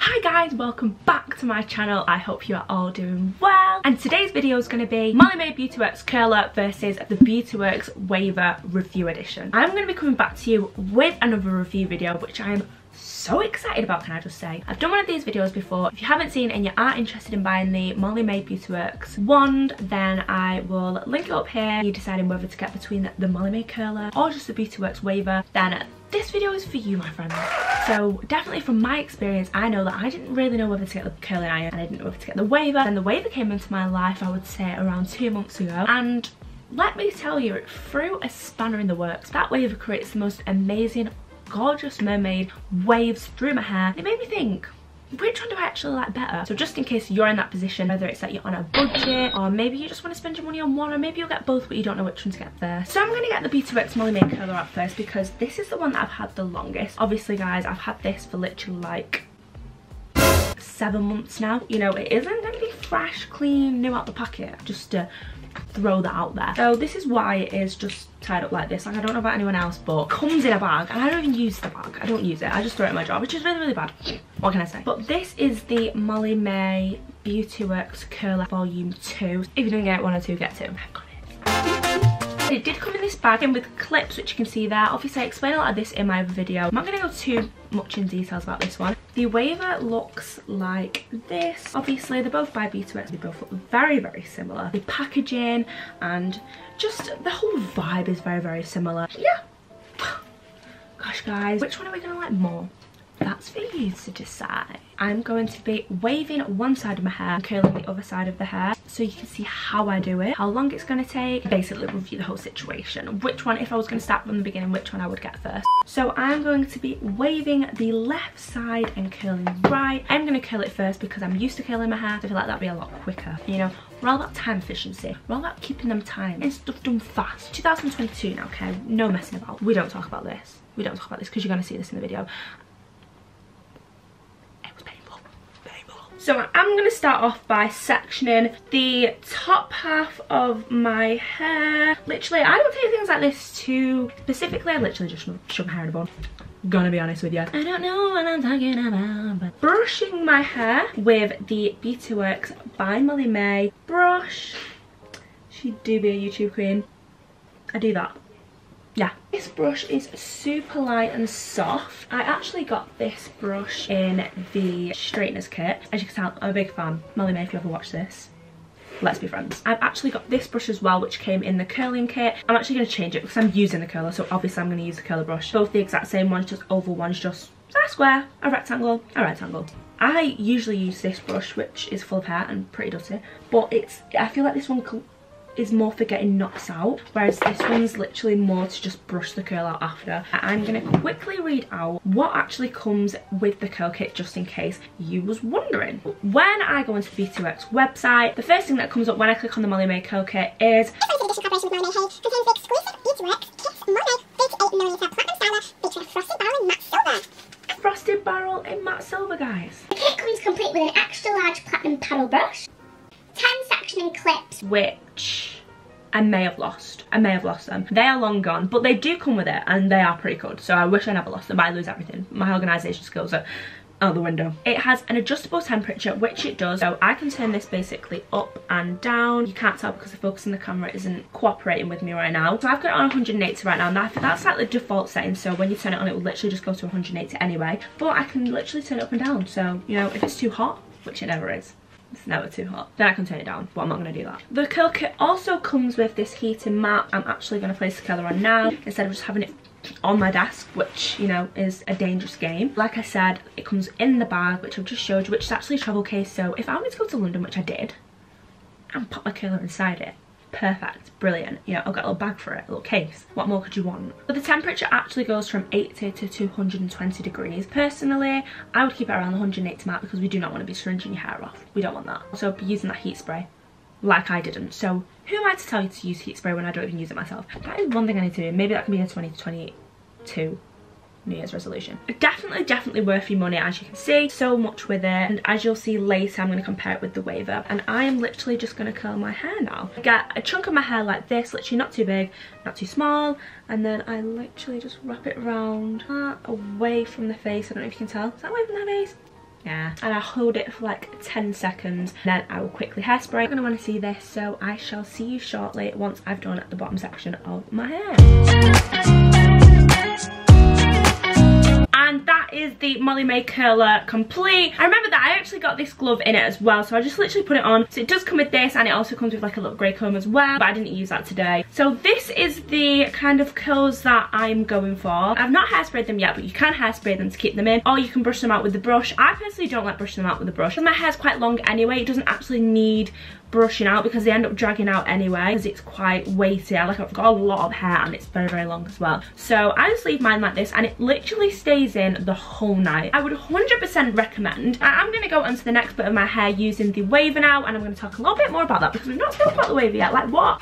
Hi guys, welcome back to my channel. I hope you are all doing well. And today's video is going to be Molly Mae Beautyworks Curler versus the Beautyworks WAVER review edition. I'm going to be coming back to you with another review video, which I'm so excited about, can I just say. I've done one of these videos before. If you haven't seen and you are interested in buying the Molly Mae Beautyworks wand, then I will link it up here. You're deciding whether to get between the Molly Mae Curler or just the Beautyworks WAVER, then this video is for you, my friends. So definitely from my experience, I know that I didn't really know whether to get the curling iron and I didn't know whether to get the WAVER. And the WAVER came into my life, I would say, around 2 months ago. And let me tell you, it threw a spanner in the works. That WAVER creates the most amazing, gorgeous mermaid waves through my hair. It made me think, which one do I actually like better? So just in case you're in that position, whether it's that you're on a budget or maybe you just want to spend your money on one, or maybe you'll get both but you don't know which one to get first. So I'm going to get the Beautyworks Molly Mae Curler out first because this is the one that I've had the longest. Obviously guys, I've had this for literally like 7 months now. You know, it isn't going to be fresh, clean, new out the packet, just to throw that out there. So this is why it is just tied up like this. Like, I don't know about anyone else, but it comes in a bag and I don't even use the bag. I don't use it, I just throw it in my jar, which is really, really bad. What can I say? But this is the Molly Mae Beautyworks Curler Volume 2. If you didn't get 1 or 2, get 2. I've got it. It did come in this bag and with clips, which you can see there. Obviously I explain a lot of this in my other video. I'm not going to go too much in details about this one. The WAVER looks like this. Obviously they're both by Beautyworks. They both look very, very similar. The packaging and just the whole vibe is very, very similar. Yeah. Gosh guys, which one are we going to like more? That's for you to decide. I'm going to be waving one side of my hair and curling the other side of the hair so you can see how I do it, how long it's going to take, basically review the whole situation. Which one, if I was going to start from the beginning, which one I would get first. So I'm going to be waving the left side and curling right. I'm going to curl it first because I'm used to curling my hair. I feel like that'd be a lot quicker. You know, we're all about time efficiency. We're all about keeping them time and stuff done fast. 2022 now, okay? No messing about. We don't talk about this. We don't talk about this because you're going to see this in the video. So I'm going to start off by sectioning the top half of my hair. Literally, I don't take things like this too specifically. I literally just shove my hair in a bun. Gonna be honest with you. I don't know what I'm talking about. But brushing my hair with the Beautyworks by Molly Mae brush. She do be a YouTube queen. I do that. Yeah, this brush is super light and soft. I actually got this brush in the straighteners kit. As you can tell, I'm a big fan. Molly Mae, if you ever watch this, let's be friends. I've actually got this brush as well, which came in the curling kit. I'm actually going to change it because I'm using the curler, so obviously I'm going to use the curler brush. Both the exact same ones, just oval ones, just a square, a rectangle, a rectangle. I usually use this brush, which is full of hair and pretty dirty, but I feel like this one is more for getting knots out, whereas this one's literally more to just brush the curl out after. I'm going to quickly read out what actually comes with the curl kit, just in case you was wondering. When I go into the Beautyworks website, the first thing that comes up when I click on the Molly Mae curl kit is frosted barrel in matte silver, guys. The kit comes complete with an extra large platinum paddle brush, 10 sectioning clips, which I may have lost. I may have lost them. They are long gone, but they do come with it and they are pretty good. So I wish I never lost them, but I lose everything. My organisation skills are out the window. It has an adjustable temperature, which it does. So I can turn this basically up and down. You can't tell because the focus on the camera isn't cooperating with me right now. So I've got it on 180 right now. Now that's like the default setting. So when you turn it on, it will literally just go to 180 anyway. But I can literally turn it up and down. So, you know, if it's too hot, which it never is. It's never too hot. Then I can turn it down, but I'm not going to do that. The curl kit also comes with this heating mat. I'm actually going to place the curler on now instead of just having it on my desk, which, you know, is a dangerous game. Like I said, it comes in the bag, which I've just showed you, which is actually a travel case. So if I wanted to go to London, which I did, and pop my curler inside it, perfect, brilliant. You know, I've got a little bag for it, a little case. What more could you want? But the temperature actually goes from 80 to 220 degrees. Personally, I would keep it around the 180 mark because we do not want to be stringing your hair off. We don't want that. So be using that heat spray like I didn't. So who am I to tell you to use heat spray when I don't even use it myself? That is one thing I need to do. Maybe that can be a 2022 New Year's resolution. Definitely worth your money, as you can see. So much with it, and as you'll see later, I'm going to compare it with the WAVER, and I am literally just going to curl my hair now. I get a chunk of my hair like this, literally not too big, not too small, and then I literally just wrap it around away from the face. I don't know if you can tell. Is that away from the face? Yeah, and I hold it for like 10 seconds, then I will quickly hairspray. You're gonna want to see this, so I shall see you shortly once I've done the bottom section of my hair. And that is the Molly Mae curler complete. I remember that I actually got this glove in it as well, so I just literally put it on. So it does come with this, and it also comes with like a little grey comb as well, but I didn't use that today. So this is the kind of curls that I'm going for. I've not hairsprayed them yet, but you can hairspray them to keep them in, or you can brush them out with the brush. I personally don't like brushing them out with the brush. My hair's quite long anyway, it doesn't actually need brushing out because they end up dragging out anyway because it's quite weighty. I've got a lot of hair and it's very, very long as well. So I just leave mine like this and it literally stays in the whole night. I would 100% recommend. I'm going to go on to the next bit of my hair using the WAVER now, and I'm going to talk a little bit more about that because we've not spoken about the WAVER yet. Like what?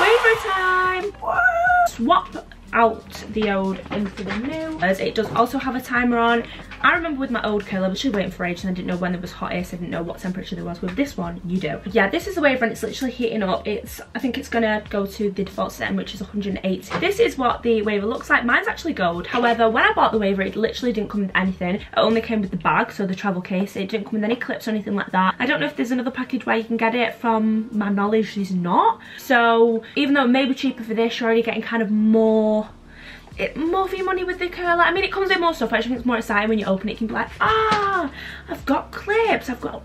WAVER time! What? Swap out the old into the new, as it does also have a timer on. I remember with my old curl I was actually waiting for ages and I didn't know when it was hottest. I didn't know what temperature there was. With this one you do. Yeah, this is the WAVER and it's literally heating up. I think it's gonna go to the default setting, which is 180. This is what the WAVER looks like. Mine's actually gold. However, when I bought the WAVER it literally didn't come with anything. It only came with the bag, so the travel case. It didn't come with any clips or anything like that. I don't know if there's another package where you can get it. From my knowledge there's not. So even though it may be cheaper for this, you're already getting kind of more for your money with the curler. I mean, it comes with more stuff. I just think it's more exciting when you open it. You can be like, ah, I've got clips, I've got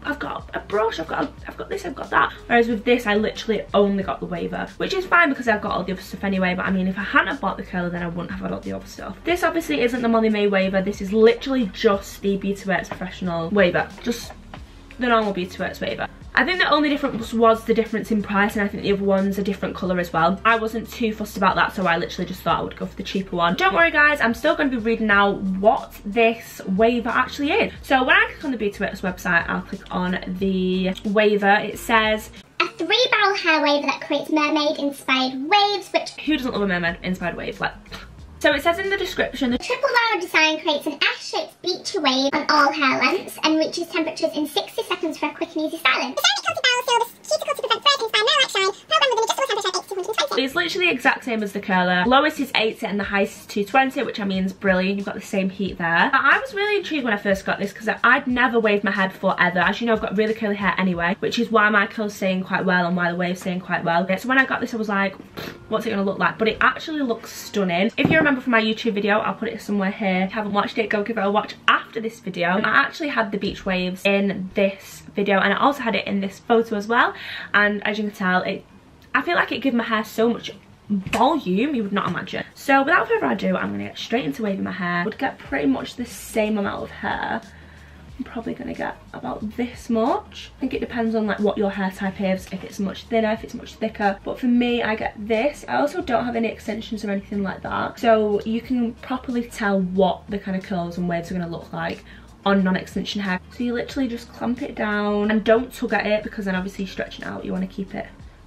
a brush, I've got this, I've got that. Whereas with this, I literally only got the WAVER, which is fine because I've got all the other stuff anyway. But I mean, if I hadn't bought the curler, then I wouldn't have got all the other stuff. This obviously isn't the Molly Mae WAVER. This is literally just the Beautyworks Professional WAVER, just the normal Beautyworks WAVER. I think the only difference was the difference in price, and I think the other one's a different colour as well. I wasn't too fussed about that, so I literally just thought I would go for the cheaper one. Don't worry guys, I'm still going to be reading out what this WAVER actually is. So when I click on the Beautyworks website, I'll click on the WAVER. It says a 3-barrel hair WAVER that creates mermaid inspired waves, which who doesn't love a mermaid inspired wave? Like, so it says in the description, the triple barrel design creates an S-shaped beachy wave on all hair lengths and reaches temperatures in 60 seconds for a quick and easy styling. The ceramic coated barrel seals the cuticle to prevent thread, inspire no light shine, programmed with an adjustable temperature 8 to 120. It's literally the exact same as the curler. Lowest is 80 and the highest is 220, which I mean is brilliant. You've got the same heat there. But I was really intrigued when I first got this because I'd never waved my hair before ever. As you know, I've got really curly hair anyway, which is why my curl's staying quite well and why the wave's staying quite well. So when I got this, I was like, what's it gonna look like? But it actually looks stunning. If you remember from my YouTube video, I'll put it somewhere here. If you haven't watched it, go give it a watch after this video. I actually had the beach waves in this video and I also had it in this photo as well. And as you can tell, I feel like it gave my hair so much volume you would not imagine. So without further ado, I'm gonna get straight into waving my hair. I would get pretty much the same amount of hair. I'm probably gonna get about this much. I think it depends on like what your hair type is, if it's much thinner, if it's much thicker. But for me, I get this. I also don't have any extensions or anything like that, so you can properly tell what the kind of curls and waves are gonna look like on non-extension hair. So you literally just clamp it down and don't tug at it because then obviously stretching out, you want to keep it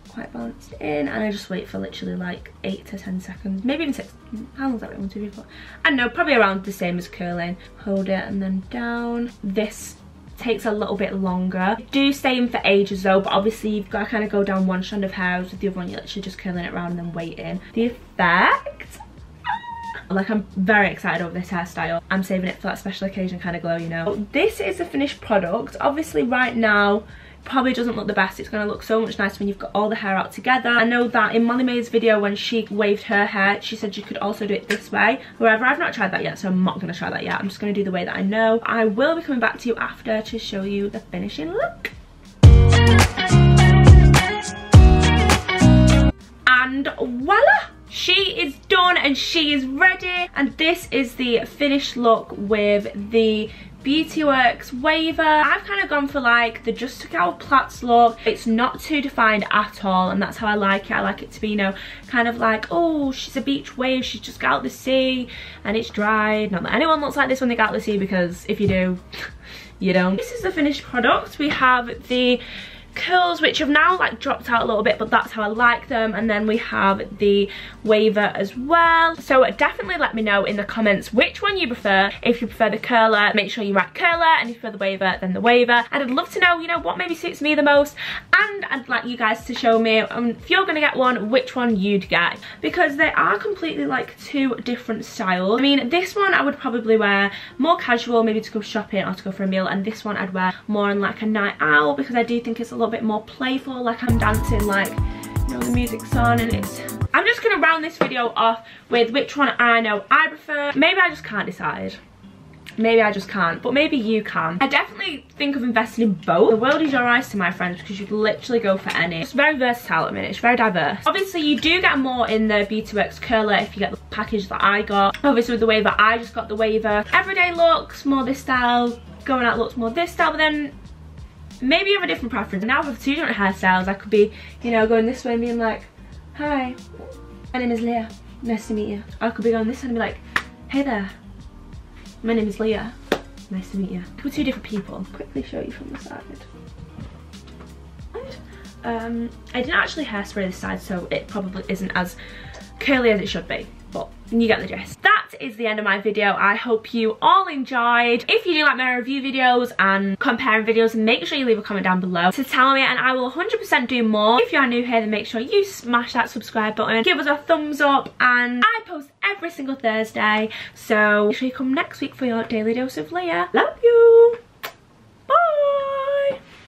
quite balanced in, and I just wait for literally like 8 to 10 seconds, maybe even 6. How long is that? 1, 2, 3, 4. I don't know, probably around the same as curling. Hold it and then down. This takes a little bit longer. They do stay in for ages though, but obviously you've got to kind of go down one strand of hair, with the other one you're literally just curling it around and then waiting. The effect, like, I'm very excited over this hairstyle. I'm saving it for that special occasion kind of glow, you know. This is a finished product. Obviously right now probably doesn't look the best. It's going to look so much nicer when you've got all the hair out together. I know that in Molly Mae's video when she waved her hair, she said you could also do it this way. However, I've not tried that yet, so I'm not going to try that yet. I'm just going to do the way that I know. I will be coming back to you after to show you the finishing look. And voila! She is done and she is ready, and this is the finished look with the Beautyworks WAVER. I've kind of gone for like the just took out plaits look. It's not too defined at all, and that's how I like it. I like it to be, you know, kind of like, oh, she's a beach wave, she's just got out the sea and it's dried. Not that anyone looks like this when they get out the sea, because if you do, you don't. This is the finished product. We have the curls, which have now like dropped out a little bit, but that's how I like them. And then we have the waver as well. So definitely let me know in the comments which one you prefer. If you prefer the curler, make sure you write curler, and if you prefer the waver, then the waver. And I'd love to know, you know, what maybe suits me the most, and I'd like you guys to show me if you're gonna get one, which one you'd get, because they are completely like two different styles. I mean, this one I would probably wear more casual, maybe to go shopping or to go for a meal, and this one I'd wear more on like a night out, because I do think it's a little bit more playful, like I'm dancing, like, you know, the music's on and it's... I'm just gonna round this video off with which one I know I prefer. Maybe I just can't decide. Maybe I just can't, but maybe you can. I definitely think of investing in both. The world is your oyster, my friends, because you could literally go for any. It's very versatile at the minute, it's very diverse. Obviously you do get more in the Beautyworks curler if you get the package that I got. Obviously with the waver, I just got the waver. Everyday looks, more this style. Going out looks more this style, but then maybe you have a different preference. Now with two different hairstyles, I could be, you know, going this way and being like, hi, my name is Leah, nice to meet you. I could be going this way and be like, hey there, my name is Leah, nice to meet you. We're two different people. Quickly show you from the side. I didn't actually hairspray this side, so it probably isn't as curly as it should be, but you get the gist. That is the end of my video. I hope you all enjoyed. If you do like my review videos and comparing videos, make sure you leave a comment down below to tell me, and I will 100% do more. If you are new here, then make sure you smash that subscribe button, give us a thumbs up, and I post every single Thursday, so make sure you come next week for your daily dose of Leah. Love.